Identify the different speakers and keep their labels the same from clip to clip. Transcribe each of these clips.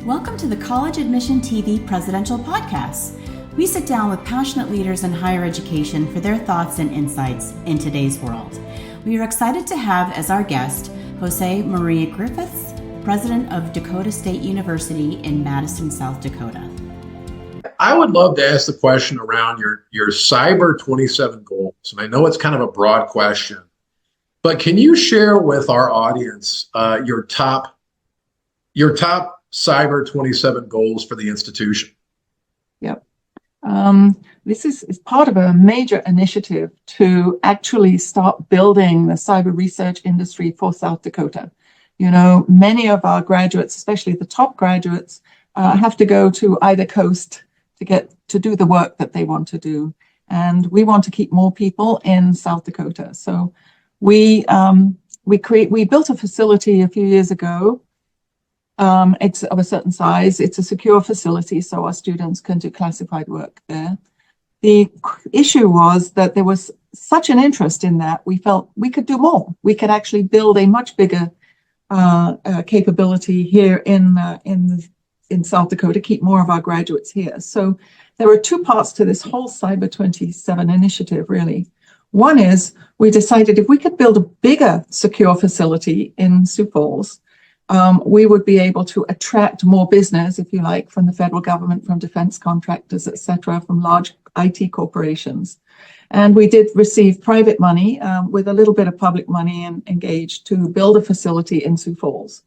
Speaker 1: Welcome to the College Admission TV Presidential Podcast. We sit down with passionate leaders in higher education for their thoughts and insights in today's world. We are excited to have as our guest Jose Maria Griffiths, President of Dakota State University in Madison, South Dakota.
Speaker 2: I would love to ask the question around your Cyber 27 goals. And I know it's kind of a broad question, but can you share with our audience your top Cyber 27 goals for the institution?
Speaker 3: Yep. This is part of a major initiative to actually start building the cyber research industry for South Dakota. You know, many of our graduates, especially the top graduates, have to go to either coast to get to do the work that they want to do. And we want to keep more people in South Dakota. So we built a facility a few years ago. It's of a certain size. It's a secure facility, so our students can do classified work there. The issue was that there was such an interest in that we felt we could do more. We could actually build a much bigger capability here in South Dakota, keep more of our graduates here. So there were two parts to this whole Cyber 27 initiative, really. One is we decided if we could build a bigger secure facility in Sioux Falls, we would be able to attract more business, if you like, from the federal government, from defense contractors, et cetera, from large IT corporations. And we did receive private money with a little bit of public money and engaged to build a facility in Sioux Falls.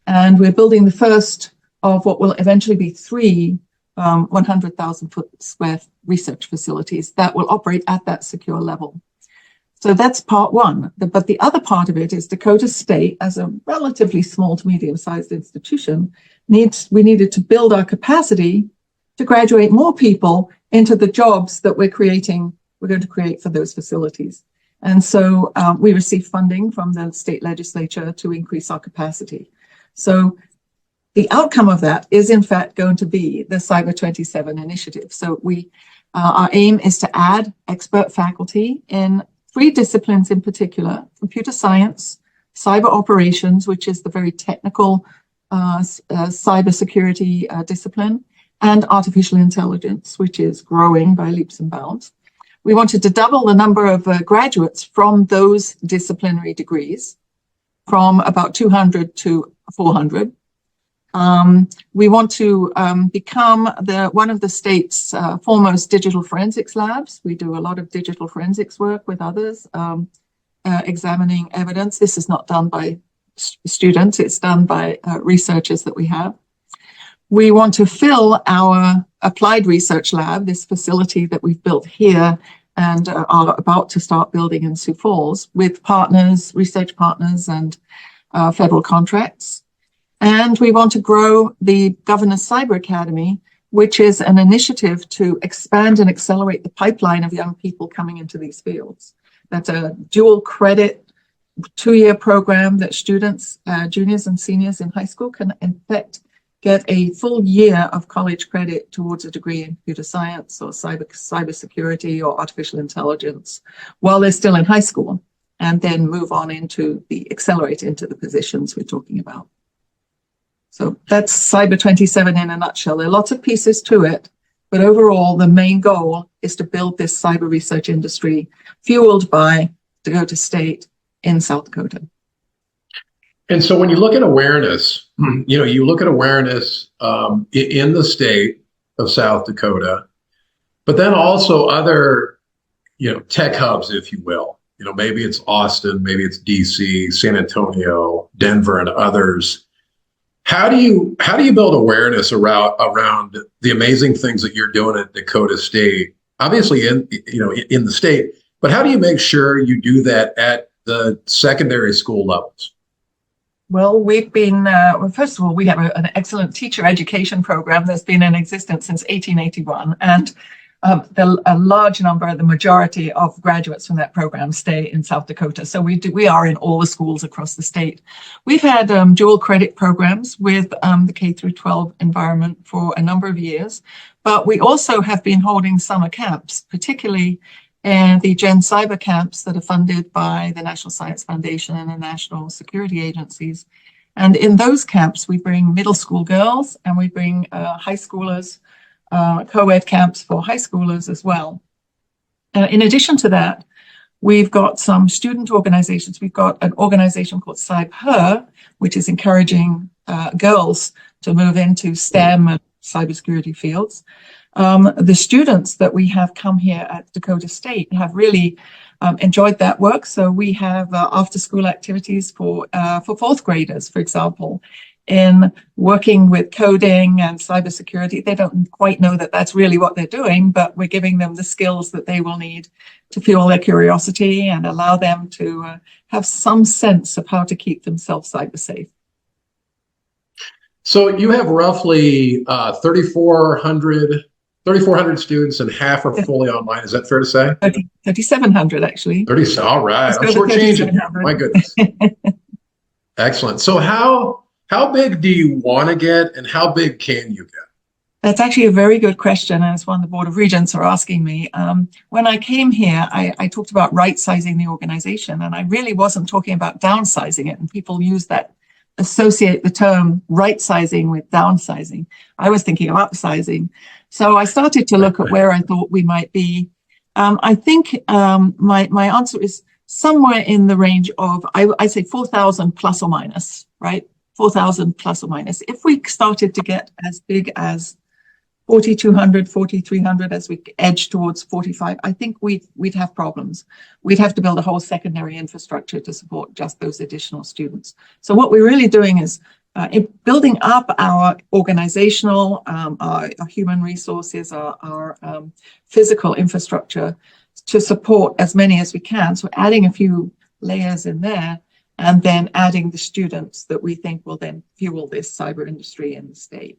Speaker 3: And we're building the first of what will eventually be three 100,000 square research facilities that will operate at that secure level. So that's part one. But the other part of it is Dakota State, as a relatively small to medium-sized institution, we needed to build our capacity to graduate more people into the jobs that we're going to create for those facilities. And so we received funding from the state legislature to increase our capacity. So the outcome of that is, in fact, going to be the Cyber 27 initiative. So our aim is to add expert faculty in three disciplines in particular: computer science, cyber operations, which is the very technical cybersecurity discipline, and artificial intelligence, which is growing by leaps and bounds. We wanted to double the number of graduates from those disciplinary degrees, from about 200 to 400. We want to become one of the state's foremost digital forensics labs. We do a lot of digital forensics work with others, examining evidence. This is not done by students, it's done by researchers that we have. We want to fill our applied research lab, this facility that we've built here and are about to start building in Sioux Falls, with partners, research partners, and federal contracts. And we want to grow the Governor's Cyber Academy, which is an initiative to expand and accelerate the pipeline of young people coming into these fields. That's a dual credit 2-year program that students, juniors and seniors in high school can in fact get a full year of college credit towards a degree in computer science or cybersecurity or artificial intelligence while they're still in high school, and then move on accelerate into the positions we're talking about. So that's Cyber 27 in a nutshell. There are lots of pieces to it, but overall, the main goal is to build this cyber research industry fueled by Dakota State in South Dakota.
Speaker 2: And so when you look at awareness, you look at awareness in the state of South Dakota, but then also other, tech hubs, if you will. Maybe it's Austin, maybe it's DC, San Antonio, Denver, and others. How do you build awareness around the amazing things that you're doing at Dakota State, obviously in the state, but how do you make sure you do that at the secondary school levels?
Speaker 3: Well, we've been, first of all, we have an excellent teacher education program that's been in existence since 1881, and a large number, the majority of graduates from that program stay in South Dakota. So we are in all the schools across the state. We've had dual credit programs with the K through 12 environment for a number of years, but we also have been holding summer camps, particularly in the Gen Cyber camps that are funded by the National Science Foundation and the national security agencies. And in those camps, we bring middle school girls and we bring high schoolers, co-ed camps for high schoolers as well. In addition to that, we've got some student organizations. We've got an organization called CyberHer, which is encouraging girls to move into STEM and cybersecurity fields. The students that we have come here at Dakota State have really enjoyed that work. So we have after-school activities for fourth graders, for example, in working with coding and cybersecurity. They don't quite know that that's really what they're doing, but we're giving them the skills that they will need to fuel their curiosity and allow them to have some sense of how to keep themselves cyber safe.
Speaker 2: So you have roughly 3,400 students, and half are fully online. Is that fair to say?
Speaker 3: 3,700 actually.
Speaker 2: 30. All right. I'm shortchanging. My goodness. Excellent. So how big do you want to get, and how big can you get?
Speaker 3: That's actually a very good question, and it's one the Board of Regents are asking me. When I came here, I talked about right-sizing the organization, and I really wasn't talking about downsizing it, and people use that, associate the term right-sizing with downsizing. I was thinking of upsizing. So I started to look at where I thought we might be. I think my answer is somewhere in the range of, I say 4,000 plus or minus, right? 4,000 plus or minus. If we started to get as big as 4,200, 4,300 as we edge towards 45, I think we'd have problems. We'd have to build a whole secondary infrastructure to support just those additional students. So what we're really doing is building up our organizational, our human resources, our physical infrastructure to support as many as we can. So adding a few layers in there, and then adding the students that we think will then fuel this cyber industry in the state.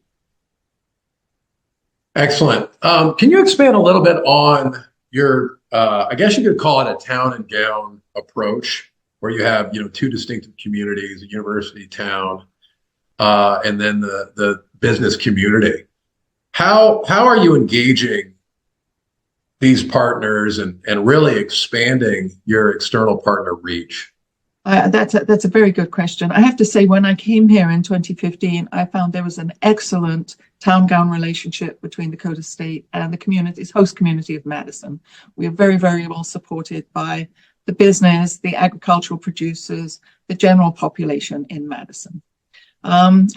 Speaker 2: Excellent. Can you expand a little bit on your, I guess you could call it a town and gown approach, where you have, two distinctive communities, a university town, and then the business community. How are you engaging these partners and really expanding your external partner reach?
Speaker 3: That's a very good question. I have to say, when I came here in 2015, I found there was an excellent town-gown relationship between Dakota State and the host community of Madison. We are very, very well supported by the business, the agricultural producers, the general population in Madison. And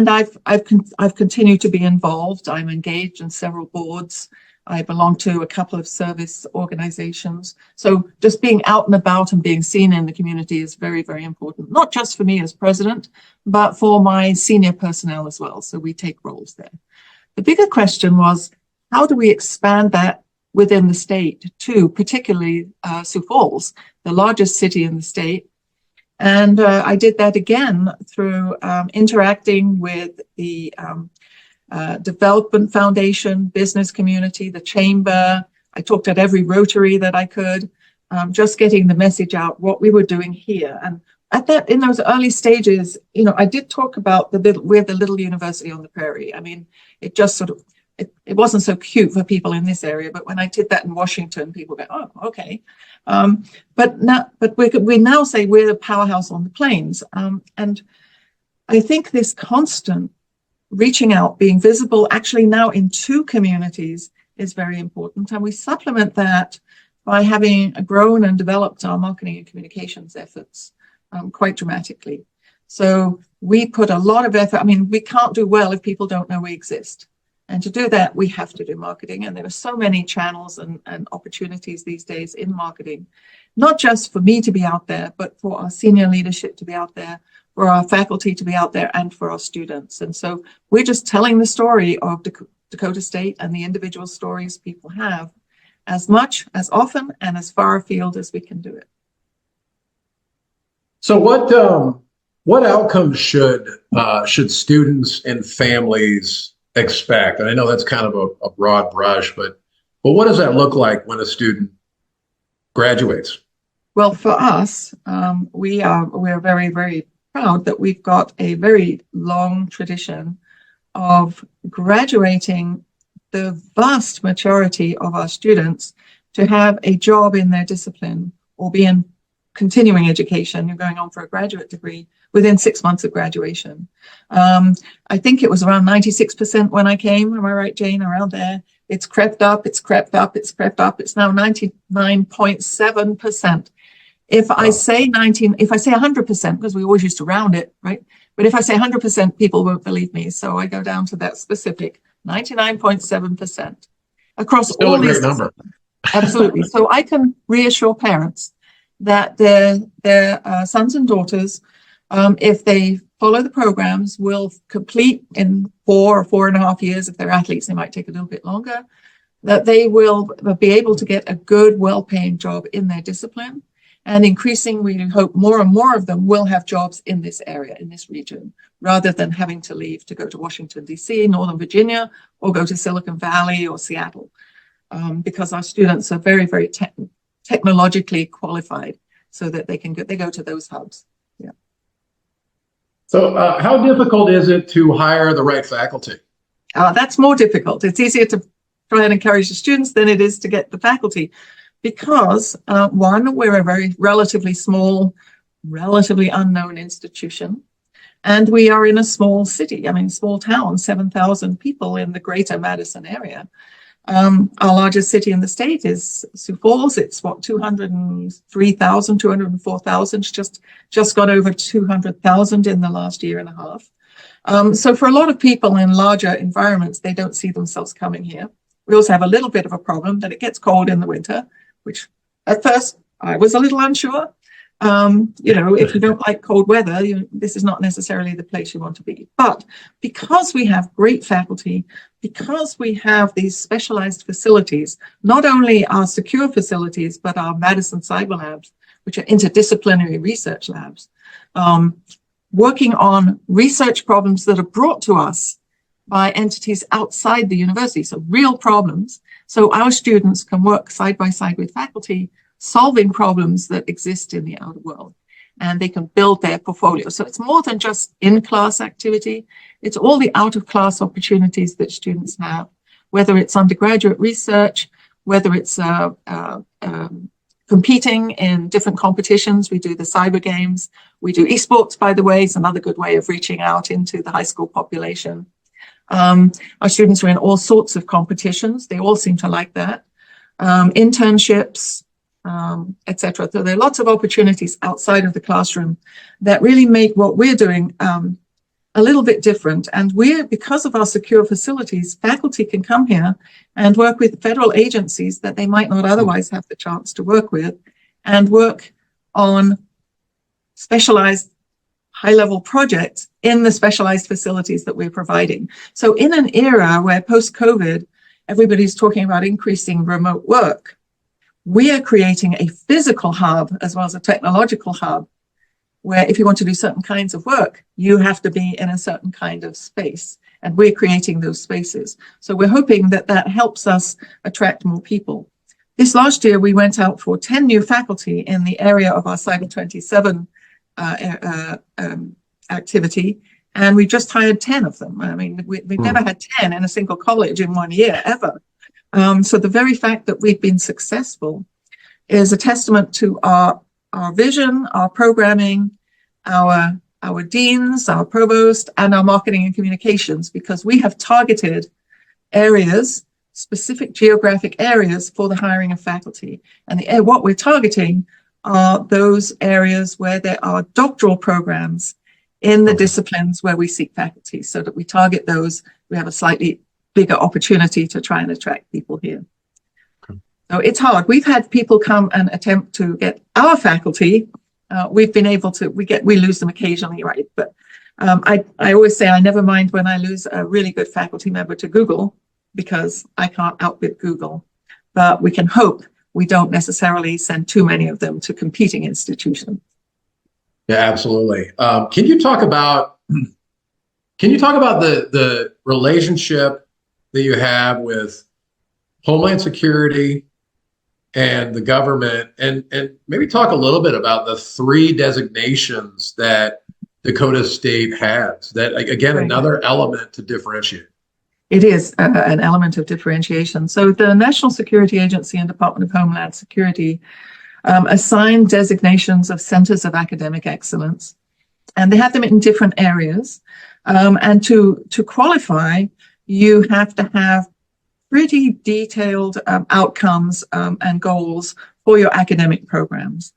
Speaker 3: I've continued to be involved. I'm engaged in several boards. I belong to a couple of service organizations. So just being out and about and being seen in the community is very, very important, not just for me as president, but for my senior personnel as well. So we take roles there. The bigger question was, how do we expand that within the state to particularly Sioux Falls, the largest city in the state? And I did that again through interacting with the Development Foundation, business community, the chamber. I talked at every Rotary that I could, just getting the message out, what we were doing here. And in those early stages, I did talk about we're the little university on the prairie. I mean, it just sort of, it wasn't so cute for people in this area, but when I did that in Washington, people go, oh, okay. But we now say we're the powerhouse on the plains. And I think this constant reaching out, being visible, actually now in two communities, is very important. And we supplement that by having grown and developed our marketing and communications efforts quite dramatically. So we put a lot of effort. I mean, we can't do well if people don't know we exist. And to do that, we have to do marketing. And there are so many channels and opportunities these days in marketing, not just for me to be out there, but for our senior leadership to be out there, for our faculty to be out there, and for our students. And so we're just telling the story of Dakota State and the individual stories people have as much, as often, and as far afield as we can do it.
Speaker 2: So what outcomes should students and families expect? And I know that's kind of a broad brush, but what does that look like when a student graduates?
Speaker 3: Well, for us, we're very, very proud that we've got a very long tradition of graduating the vast majority of our students to have a job in their discipline or be in continuing education, you're going on for a graduate degree within 6 months of graduation. I think it was around 96% when I came. Am I right, Jane? Around there. It's crept up, it's crept up, it's crept up. It's now 99.7%. If I say 100%, because we always used to round it, right? But if I say 100%, people won't believe me. So I go down to that specific 99.7% across
Speaker 2: Still
Speaker 3: all
Speaker 2: a great
Speaker 3: these
Speaker 2: number.
Speaker 3: Absolutely. So I can reassure parents that their sons and daughters, if they follow the programs, will complete in 4 or 4.5 years. If they're athletes, they might take a little bit longer. That they will be able to get a good, well-paying job in their discipline. And increasingly, we hope more and more of them will have jobs in this area, in this region, rather than having to leave to go to Washington, D.C., Northern Virginia, or go to Silicon Valley or Seattle. Because our students are very, very technologically qualified, so that they go to those hubs. Yeah.
Speaker 2: So how difficult is it to hire the right faculty?
Speaker 3: That's more difficult. It's easier to try and encourage the students than it is to get the faculty, because one, we're a very relatively small, relatively unknown institution. And we are in a small city, small town, 7,000 people in the greater Madison area. Our largest city in the state is Sioux Falls. It's 203,000, 204,000. It's just got over 200,000 in the last year and a half. So for a lot of people in larger environments, they don't see themselves coming here. We also have a little bit of a problem that it gets cold in the winter, which at first I was a little unsure. If you don't like cold weather, this is not necessarily the place you want to be. But because we have great faculty, because we have these specialized facilities, not only our secure facilities, but our Madison Cyber Labs, which are interdisciplinary research labs, working on research problems that are brought to us by entities outside the university, so real problems. So our students can work side by side with faculty, solving problems that exist in the outer world, and they can build their portfolio. So it's more than just in-class activity. It's all the out-of-class opportunities that students have, whether it's undergraduate research, whether it's competing in different competitions. We do the cyber games. We do esports, by the way. It's another good way of reaching out into the high school population. Our students are in all sorts of competitions. They all seem to like that. Internships, etc. So there are lots of opportunities outside of the classroom that really make what we're doing a little bit different. And because of our secure facilities, faculty can come here and work with federal agencies that they might not otherwise have the chance to work with, and work on specialized high-level projects in the specialized facilities that we're providing. So in an era where post-COVID, everybody's talking about increasing remote work, we are creating a physical hub as well as a technological hub, where if you want to do certain kinds of work, you have to be in a certain kind of space. And we're creating those spaces. So we're hoping that that helps us attract more people. This last year, we went out for 10 new faculty in the area of our Cyber 27 activity, and we just hired 10 of them. We've never had 10 in a single college in 1 year, ever. So the very fact that we've been successful is a testament to our vision, our programming, our deans, our provost, and our marketing and communications, because we have targeted areas, specific geographic areas for the hiring of faculty. And what we're targeting are those areas where there are doctoral programs in the disciplines where we seek faculty, so that we target those. We have a slightly bigger opportunity to try and attract people here. Okay. So it's hard. We've had people come and attempt to get our faculty. We've been able to, we lose them occasionally, right? But I always say I never mind when I lose a really good faculty member to Google, because I can't outbid Google. But we can hope we don't necessarily send too many of them to competing institutions.
Speaker 2: Yeah, absolutely. Can you talk about the relationship that you have with Homeland Security and the government, and maybe talk a little bit about the 3 designations that Dakota State has? That, again, another element to differentiate.
Speaker 3: It is an element of differentiation. So the National Security Agency and Department of Homeland Security assigned designations of centers of academic excellence, and they have them in different areas. And to qualify, you have to have pretty detailed outcomes and goals for your academic programs.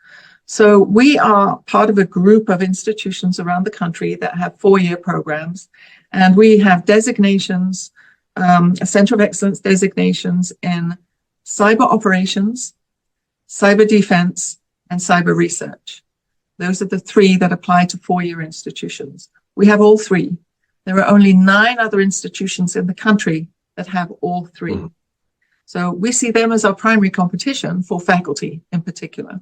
Speaker 3: So we are part of a group of institutions around the country that have 4-year programs, and we have designations, a Center of Excellence designations in cyber operations, cyber defense, and cyber research. Those are the 3 that apply to 4-year institutions. We have all 3. There are only 9 other institutions in the country that have all 3. So we see them as our primary competition for faculty in particular.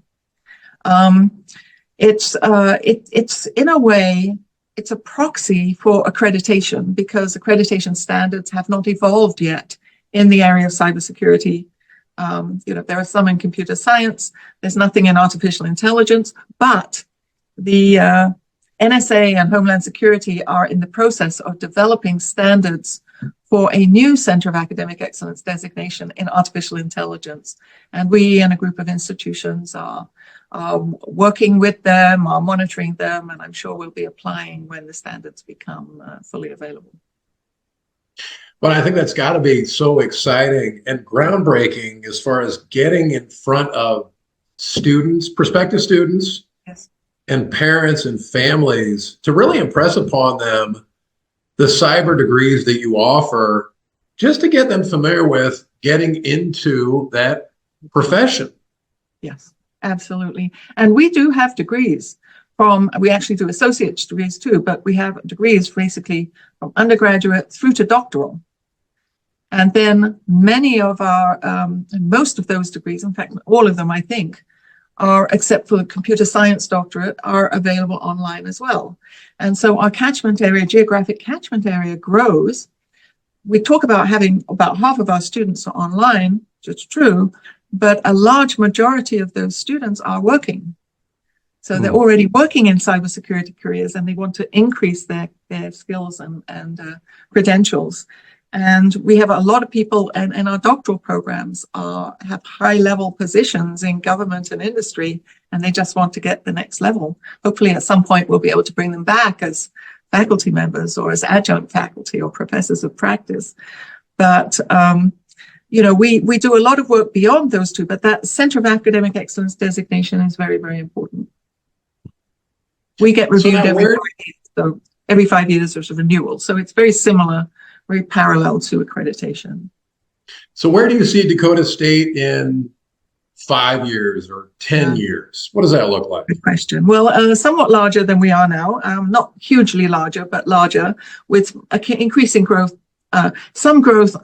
Speaker 3: It's in a way, it's a proxy for accreditation, because accreditation standards have not evolved yet in the area of cybersecurity. There are some in computer science, there's nothing in artificial intelligence, but the NSA and Homeland Security are in the process of developing standards for a new Center of Academic Excellence designation in artificial intelligence. And we and a group of institutions are working with them, are monitoring them, and I'm sure we'll be applying when the standards become fully available.
Speaker 2: Well, I think that's got to be so exciting and groundbreaking as far as getting in front of students, prospective students,
Speaker 3: yes,
Speaker 2: and parents and families to really impress upon them the cyber degrees that you offer, just to get them familiar with getting into that profession.
Speaker 3: Yes, absolutely. And we do have degrees we actually do associate degrees too, but we have degrees basically from undergraduate through to doctoral. And then many of most of those degrees, in fact, all of them, I think, are, except for the computer science doctorate, are available online as well. And so our catchment area, geographic catchment area, grows. We talk about having about half of our students are online, which is true, but a large majority of those students are working. So they're already working in cybersecurity careers, and they want to increase their skills and credentials. And we have a lot of people, and our doctoral programs have high-level positions in government and industry, and they just want to get the next level. Hopefully, at some point, we'll be able to bring them back as faculty members or as adjunct faculty or professors of practice. But we do a lot of work beyond those 2, but that Center of Academic Excellence designation is very, very important. We get reviewed every 5 years there's a renewal. So it's very similar, very parallel to accreditation.
Speaker 2: So where do you see Dakota State in 5 years or 10 years? What does that look like?
Speaker 3: Good question. Well, somewhat larger than we are now, not hugely larger, but larger, with increasing growth, some growth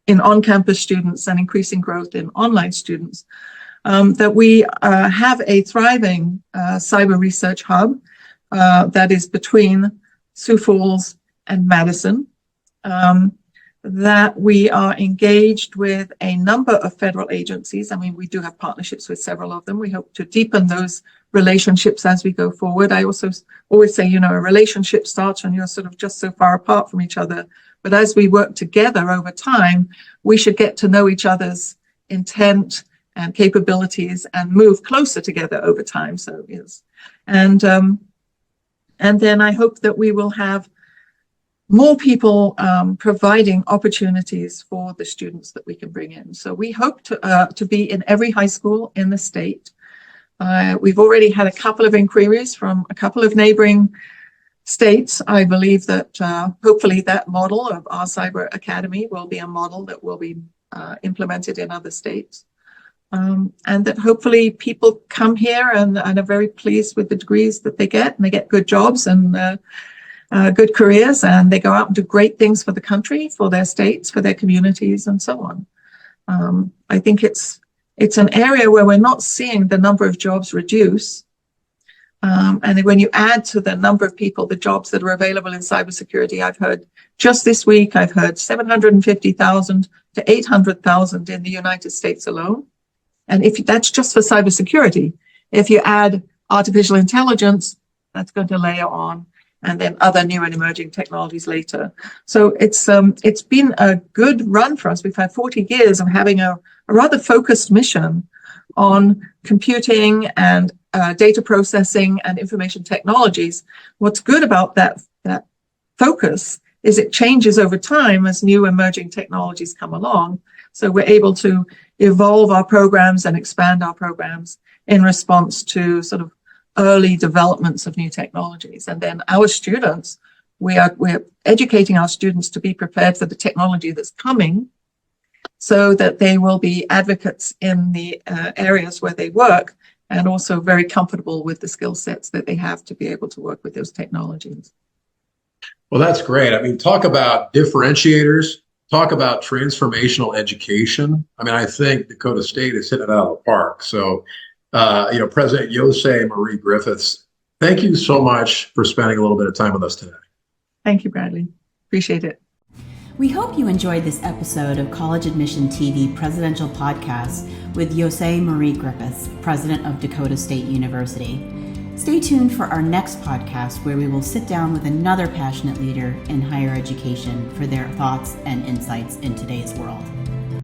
Speaker 3: in on-campus students and increasing growth in online students. That we have a thriving cyber research hub that is between Sioux Falls and Madison. That we are engaged with a number of federal agencies. I mean, we do have partnerships with several of them. We hope to deepen those relationships as we go forward. I also always say, a relationship starts when you're sort of just so far apart from each other. But as we work together over time, we should get to know each other's intent and capabilities and move closer together over time. So, yes. And then I hope that we will have more people providing opportunities for the students that we can bring in. So we hope to be in every high school in the state. We've already had a couple of inquiries from a couple of neighboring states. I believe that hopefully that model of our Cyber Academy will be a model that will be implemented in other states. And that hopefully people come here and are very pleased with the degrees that they get, and they get good jobs and good careers, and they go out and do great things for the country, for their states, for their communities, and so on. I think it's an area where we're not seeing the number of jobs reduce. And when you add to the number of people, the jobs that are available in cybersecurity, I've heard just this week, I've heard 750,000 to 800,000 in the United States alone. And if that's just for cybersecurity, if you add artificial intelligence, that's going to layer on, and then other new and emerging technologies later. So it's been a good run for us. We've had 40 years of having a rather focused mission on computing and data processing and information technologies. What's good about that focus is it changes over time as new emerging technologies come along. So we're able to evolve our programs and expand our programs in response to sort of early developments of new technologies. And then our students, we're educating our students to be prepared for the technology that's coming, so that they will be advocates in the areas where they work, and also very comfortable with the skill sets that they have to be able to work with those technologies.
Speaker 2: Well, that's great. I mean, talk about differentiators, talk about transformational education. I mean, I think Dakota State is hitting it out of the park. So, President Josie Marie Griffiths, thank you so much for spending a little bit of time with us today.
Speaker 3: Thank you, Bradley. Appreciate it.
Speaker 1: We hope you enjoyed this episode of College Admission TV Presidential Podcast with Josie Marie Griffiths, President of Dakota State University. Stay tuned for our next podcast, where we will sit down with another passionate leader in higher education for their thoughts and insights in today's world.